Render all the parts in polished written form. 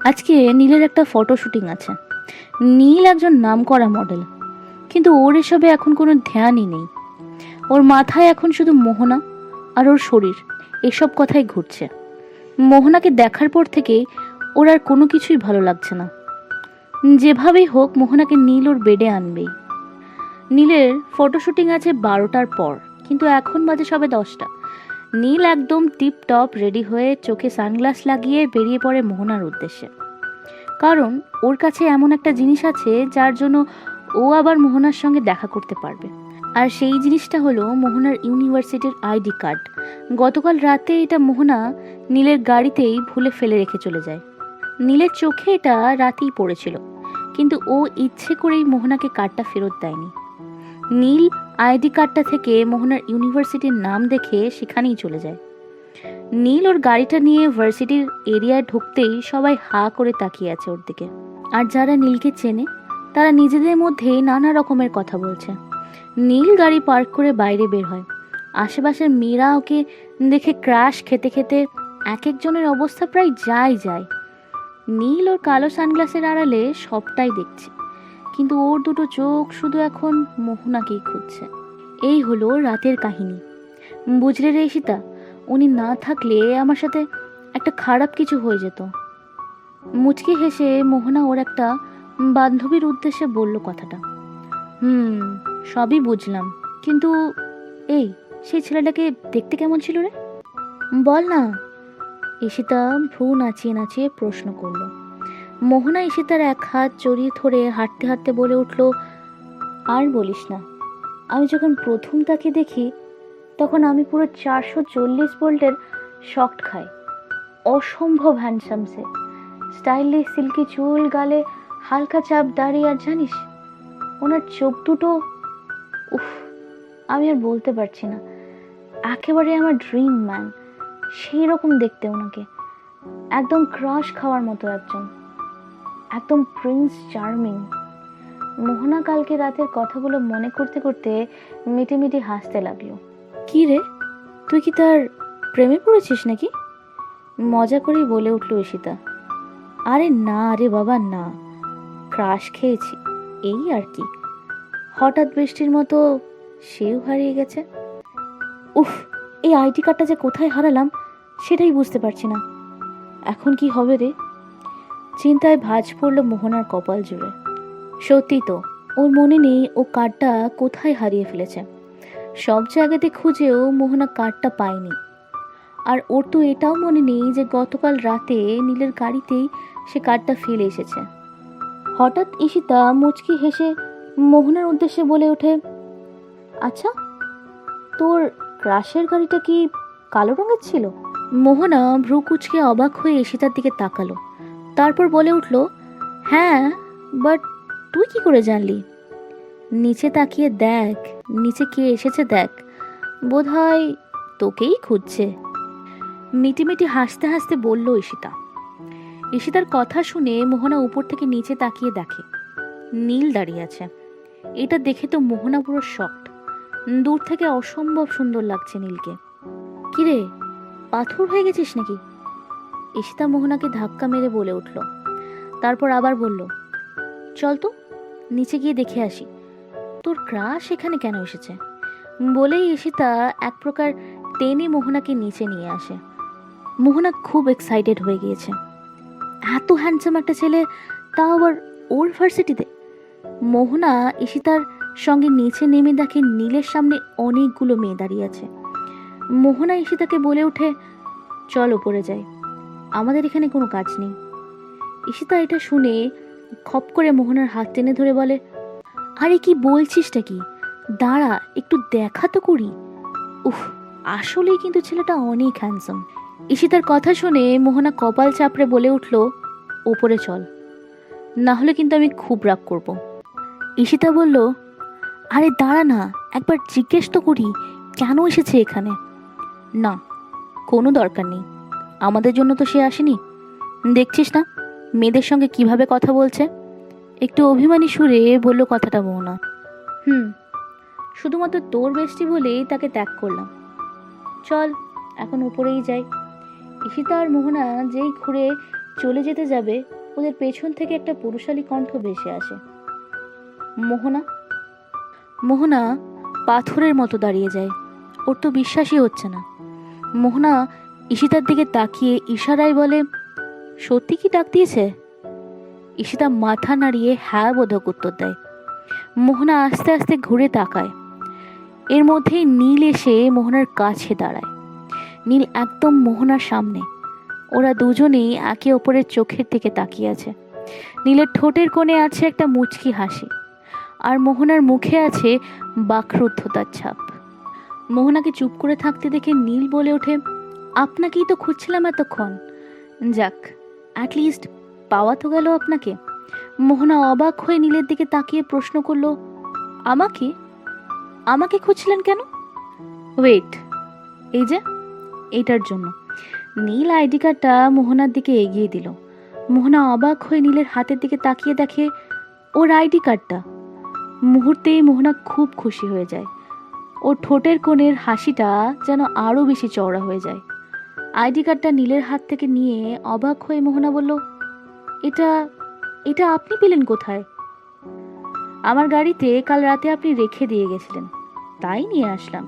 আজকে নীলের একটা ফটো শুটিং আছে। নীল একজন নামকরা মডেল, কিন্তু ওর এসবে এখন কোনো ধ্যানই নেই। ওর মাথায় এখন শুধু মোহনা আর ওর শরীর, এসব কথাই ঘুরছে। মোহনাকে দেখার পর থেকে ওর আর কোনো কিছুই ভালো লাগছে না। যেভাবেই হোক মোহনাকে নীল ওর বেডে আনবেই। নীলের ফটো শুটিং আছে 12টার পর, কিন্তু এখন বাজে সবে 10টা। নীল একদম টিপ টপ রেডি হয়ে চোখে সানগ্লাস লাগিয়ে বেরিয়ে পড়ে মোহনার উদ্দেশ্যে। কারণ ওর কাছে এমন একটা জিনিস আছে যার জন্য ও আবার মোহনার সঙ্গে দেখা করতে পারবে। আর সেই জিনিসটা হলো মোহনার ইউনিভার্সিটির আইডি কার্ড। গতকাল রাতে এটা মোহনা নীলের গাড়িতেই ভুলে ফেলে রেখে চলে যায়। নীলের চোখে এটা রাতেই পড়েছিল, কিন্তু ও ইচ্ছে করেই মোহনাকে কার্ডটা ফেরত দেয়নি। নীল আইডি কার্ডটা থেকে মোহনার ইউনিভার্সিটির নাম দেখে সেখানেই চলে যায়। নীল ওর গাড়িটা নিয়ে ভার্সিটির এরিয়ায় ঢুকতেই সবাই হা করে তাকিয়ে আছে ওর দিকে। আর যারা নীলকে চেনে তারা নিজেদের মধ্যে নানা রকমের কথা বলছে। নীল গাড়ি পার্ক করে বাইরে বের হয়। আশেপাশের মেয়েরা ওকে দেখে ক্রাশ খেতে খেতে এক একজনের অবস্থা প্রায় যায়। নীল ওর কালো সানগ্লাসের আড়ালে সবটাই দেখছে, কিন্তু ওর দুটো চোখ শুধু এখন মোহনাকেই খুঁজছে। এই হলো রাতের কাহিনী। বুঝলে রে সীতা, উনি না থাকলে আমার সাথে একটা খারাপ কিছু হয়ে যেত। মুচকি হেসে মোহনা ওর একটা বান্ধবীর উদ্দেশ্যে বলল কথাটা। সবই বুঝলাম, কিন্তু এই সেই ছেলেটাকে দেখতে কেমন ছিল রে? বল না, ঈশিতা ভ্রু নাচিয়ে নাচিয়ে প্রশ্ন করল। মোহনা ঈশিতার এক হাত জড়িয়ে ধরে হাঁটতে হাঁটতে বলে উঠল, আর বলিস না, আমি যখন প্রথম তাকে দেখি তখন আমি পুরো 440 ভোল্টের শক খাই। অসম্ভব হ্যান্ডসাম সে, স্টাইলি সিল্কি চুল, গালে হালকা চাপ দাড়ি, আর জানিস ওনার চোখ দুটো, উফ, আমি আর বলতে পারছি না। একেবারে আমার ড্রিম ম্যান, সেই রকম দেখতে ওনাকে। একদম ক্রাশ খাওয়ার মতো একজন, একদম প্রিন্স চার্মিং। মোহনা কালকে রাতের কথাগুলো মনে করতে করতে মিটিমিটি হাসতে লাগলো। কি রে, তুই কি তার প্রেমে পড়েছিস নাকি? মজা করেই বলে উঠল ঈশিতা। আরে না রে বাবা না, ক্রাশ খেয়েছি এই আর কি। হঠাৎ বৃষ্টির মতো সেও হারিয়ে গেছে। উফ, এই আইডি কার্ডটা যে কোথায় হারালাম সেটাই বুঝতে পারছি না। এখন কি হবে রে? চিন্তায় ভাঁজ পড়ল মোহনার কপাল জুড়ে। সত্যি তো, ওর মনে নেই ও কার্ডটা কোথায় হারিয়ে ফেলেছে। সব জায়গাতে খুঁজেও মোহনা কার্ডটা পায়নি। আর ওর তো এটাও মনে নেই যে গতকাল রাতে নীলের গাড়িতেই সে কার্ডটা ফেলে এসেছে। হঠাৎ ঈশিতা মুচকি হেসে মোহনার উদ্দেশ্যে বলে ওঠে, আচ্ছা, তোর ক্রাশের গাড়িটা কি কালো রঙের ছিল? মোহনা ভ্রু কুঁচকে অবাক হয়ে ঈশিতার দিকে তাকালো, তারপর বলে উঠল, হ্যাঁ, বাট তুই কি করে জানলি? নিচে তাকিয়ে দেখ, নিচে কে এসেছে দেখ, বোধহয় তোকেই খুঁজছে। মিটিমিটি হাসতে হাসতে বলল ঈশিতা। ঈশিতার কথা শুনে মোহনা উপর থেকে নিচে তাকিয়ে দেখে নীল দাঁড়িয়ে আছে। এটা দেখে তো মোহনা পুরো শকড। দূর থেকে অসম্ভব সুন্দর লাগছে নীলকে। কিরে, পাথর হয়ে গেছিস নাকি? ঈশিতা মোহনাকে ধাক্কা মেরে বলে উঠল। তারপর আবার বলল, চল তো নিচে গিয়ে দেখে আসি, তোর ক্রাশ এখানে কেন এসেছে। বলেই ঈশিতা এক প্রকার টেনে মোহনাকে নিচে নিয়ে আসে। মোহনা খুব এক্সাইটেড হয়ে গিয়েছে। এত হ্যান্ডসাম একটা ছেলে, তাও আবার ওর ভার্সিটিতে। মোহনা ঈশিতার সঙ্গে নিচে নেমে দেখে নীলের সামনে অনেকগুলো মেয়ে দাঁড়িয়ে আছে। মোহনা ঈশিতাকে বলে ওঠে, চল ওপরে যাই, আমাদের এখানে কোনো কাজ নেই। ঈশিতা এটা শুনে খপ করে মোহনার হাত টেনে ধরে বলে, আরে কি বলছিসটা কি, দাঁড়া একটু দেখা তো করি। উফ, আসলেই কিন্তু ছেলেটা অনেক হ্যান্ডসাম। ঈশিতার কথা শুনে মোহনা কপাল চাপড়ে বলে উঠল, ওপরে চল, না হলে কিন্তু আমি খুব রাগ করব। ঈশিতা বলল, আরে দাঁড়া না, একবার জিজ্ঞেস তো করি কেন এসেছে এখানে। না, কোনো দরকার নেই, আমাদের জন্য তো সে আসেনি। দেখছিস না মেয়েদের সঙ্গে কিভাবে কথা বলছে। একটু অভিমানী সুরে বলল কথাটা মোহনা। শুধুমাত্র তোর বেস্টি বলেই তাকে ত্যাগ করলাম, চল এখন উপরেই যাই। ঈশিতা আর মোহনা যেই ঘুরে চলে যেতে যাবে, ওদের পেছন থেকে একটা পুরুষালী কণ্ঠ ভেসে আসে, মোহনা। মোহনা পাথরের মতো দাঁড়িয়ে যায়। ওর তো বিশ্বাসই হচ্ছে না। মোহনা ঈশিতার দিকে তাকিয়ে ইশারায় বলে, সত্যি কি ডাক দিয়েছে? ঈশিতা মাথা নাড়িয়ে হ্যাঁ বোধক উত্তর দেয়। মোহনা আস্তে আস্তে ঘুরে তাকায়। এর মধ্যেই নীল এসে মোহনার কাছে দাঁড়ায়। নীল একদম মোহনার সামনে। ওরা দুজনেই একে অপরের চোখের দিকে তাকিয়ে আছে। নীলের ঠোঁটের কোণে আছে একটা মুচকি হাসি, আর মোহনার মুখে আছে বাকরুদ্ধতার ছাপ। মোহনাকে চুপ করে থাকতে দেখে নীল বলে ওঠে, আপনাকেই তো খুঁজছিলাম এতক্ষণ। যাক, অ্যাটলিস্ট পাওয়া তো গেল আপনাকে। মোহনা অবাক হয়ে নীলের দিকে তাকিয়ে প্রশ্ন করলো, আমাকে? আমাকে খুঁজছিলেন কেন? ওয়েট, এই যে এইটার জন্য। নীল আইডি কার্ডটা মোহনার দিকে এগিয়ে দিল। মোহনা অবাক হয়ে নীলের হাতের দিকে তাকিয়ে দেখে ওর আইডি কার্ডটা। মুহূর্তেই মোহনা খুব খুশি হয়ে যায়। ওর ঠোঁটের কোণের হাসিটা যেন আরও বেশি চওড়া হয়ে যায়। আইডি কার্ডটা নীলের হাত থেকে নিয়ে অবাক হয়ে মোহনা বলল, এটা এটা আপনি পেলেন কোথায়? আমার গাড়িতে কাল রাতে আপনি রেখে দিয়ে গেছিলেন, তাই নিয়ে আসলাম।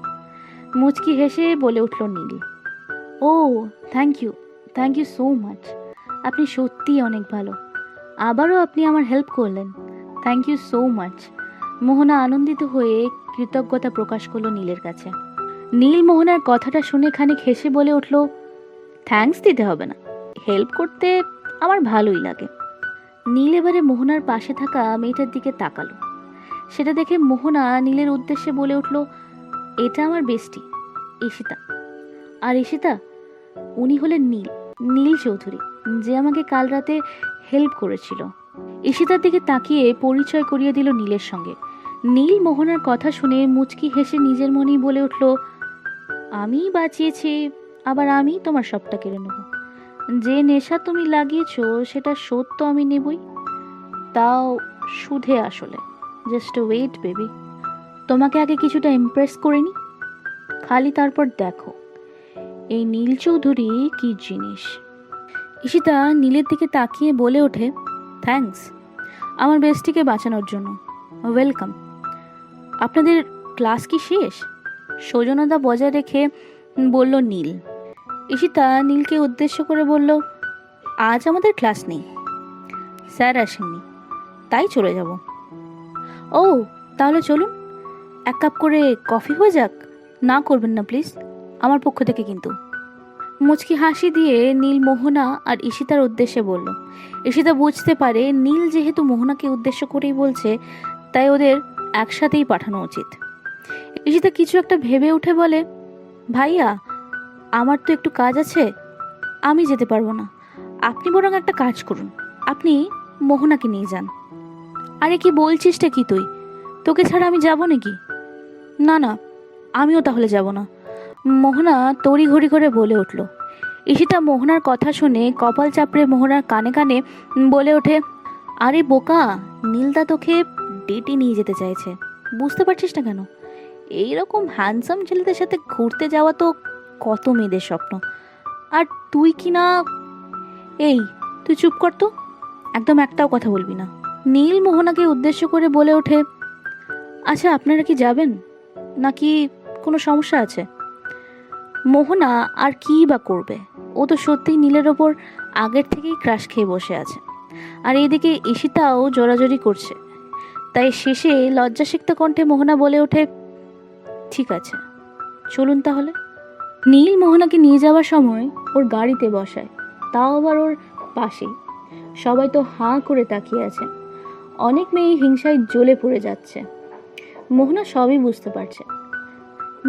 মুচকি হেসে বলে উঠল নীল। ও, থ্যাংক ইউ সো মাচ। আপনি সত্যিই অনেক ভালো। আবারও আপনি আমার হেল্প করলেন। Thank you so much. Mohona আনন্দিত হয়ে কৃতজ্ঞতা প্রকাশ করলো নীলের কাছে। নীল মোহনার কথাটা শুনে খানিক হেসে বলে উঠল, থ্যাঙ্কস দিতে হবে না, হেল্প করতে আমার ভালোই লাগে। নীল এবারে মোহনার পাশে থাকা মেয়েটার দিকে তাকালো। সেটা দেখে মোহনা নীলের উদ্দেশ্যে বলে উঠল, এটা আমার বেস্টি ঈশিতা। আর ঈশিতা, উনি হলেন নীল চৌধুরী, যে আমাকে কাল রাতে হেল্প করেছিল। ঈশিতার দিকে তাকিয়ে পরিচয় করিয়ে দিল নীলের সঙ্গে। নীল মোহনার কথা শুনে মুচকি হেসে নিজের মনেই বলে উঠল, আমি বাঁচিয়েছি, আবার আমি তোমার সবটা কেড়ে নেব। যে নেশা তুমি লাগিয়েছো সেটা শোধ তো আমি নেবই, তাও সুধে আসলে। জাস্ট ওয়েট বেবি, তোমাকে আগে কিছুটা ইমপ্রেস করে নি, খালি তারপর দেখো এই নীল চৌধুরী কি জিনিস। ঈশিতা নীলের দিকে তাকিয়ে বলে ওঠে, থ্যাঙ্কস আমার বেস্টিকে বাঁচানোর জন্য। ওয়েলকাম। আপনাদের ক্লাস কি শেষ? সৌজন্যতা বজায় রেখে বলল নীল। ঈশিতা নীলকে উদ্দেশ্য করে বলল, আজ আমাদের ক্লাস নেই, স্যার আসেননি, তাই চলে যাব। ও, তাহলে চলুন, এক কাপ করে কফি হয়ে যাক। না করবেন না প্লিজ, আমার পক্ষ থেকে কিন্তু। মুচকি হাসি দিয়ে নীল মোহনা আর ঈশিতার উদ্দেশ্যে বলল। ঈশিতা বুঝতে পারে নীল যেহেতু মোহনাকে উদ্দেশ্য করেই বলছে, তাই ওদের একসাথেই পাঠানো উচিত। ঈশিতা কিছু একটা ভেবে উঠে বলে, ভাইয়া আমার তো একটু কাজ আছে, আমি যেতে পারবো না। আপনি বরং একটা কাজ করুন, আপনি মোহনাকে নিয়ে যান। আরে কি বলছিসটা কি তুই? তোকে ছাড়া আমি যাব নাকি? না না, আমিও তাহলে যাব না, মোহনা তড়িঘড়ি করে বলে উঠল। ঈশিতা মোহনার কথা শুনে কপাল চাপড়ে মোহনার কানে কানে বলে ওঠে, আরে বোকা, নীলদা তোকে ডেটে নিয়ে যেতে চাইছে, বুঝতে পারছিস না কেন? এইরকম হ্যান্ডসাম ছেলেদের সাথে ঘুরতে যাওয়া তো কত মেয়েদের স্বপ্ন। আর তুই কি না। এই, তুই চুপ কর তো, একদম একটাও কথা বলবি না। নীল মোহনাকে উদ্দেশ্য করে বলে ওঠে, আচ্ছা আপনারা কি যাবেন, নাকি কোনো সমস্যা আছে? মোহনা আর কি বা করবে, ও তো সত্যিই নীলের ওপর আগের থেকেই ক্রাশ খেয়ে বসে আছে। আর এইদিকে ঈশিতাও জোরাজোরি করছে। তাই শেষে লজ্জাসিক্ত কণ্ঠে মোহনা বলে ওঠে, ঠিক আছে চলুন তাহলে। নীল মোহনাকে নিয়ে যাওয়ার সময় ওর গাড়িতে বসায়, তাও আবার ওর পাশেই। সবাই তো হাঁ করে তাকিয়ে আছে। অনেক মেয়ে হিংসায় জ্বলে পড়ে যাচ্ছে। মোহনা সবই বুঝতে পারছে।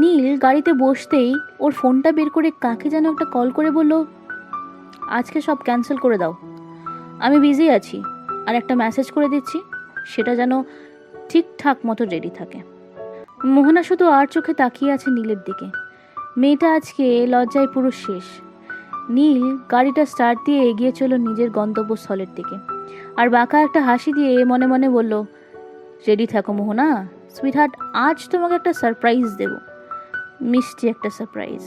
নীল গাড়িতে বসতেই ওর ফোনটা বের করে কাকে যেন একটা কল করে বলল, আজকে সব ক্যান্সেল করে দাও, আমি বিজি আছি, আর একটা মেসেজ করে দিচ্ছি, সেটা যেন ঠিকঠাক মতো রেডি থাকে। মোহনা শুধু আর চোখে তাকিয়ে আছে নীলের দিকে। মেয়েটা আজকে লজ্জায় পুরো শেষ। নীল গাড়িটা স্টার্ট দিয়ে এগিয়ে চলল নিজের গন্তব্যস্থলের দিকে, আর বাঁকা একটা হাসি দিয়ে মনে মনে বলল, রেডি থাকো মোহনা, সুইটহার্ট, আজ তোমাকে একটা সারপ্রাইজ দেব, মিষ্টি একটা সারপ্রাইজ।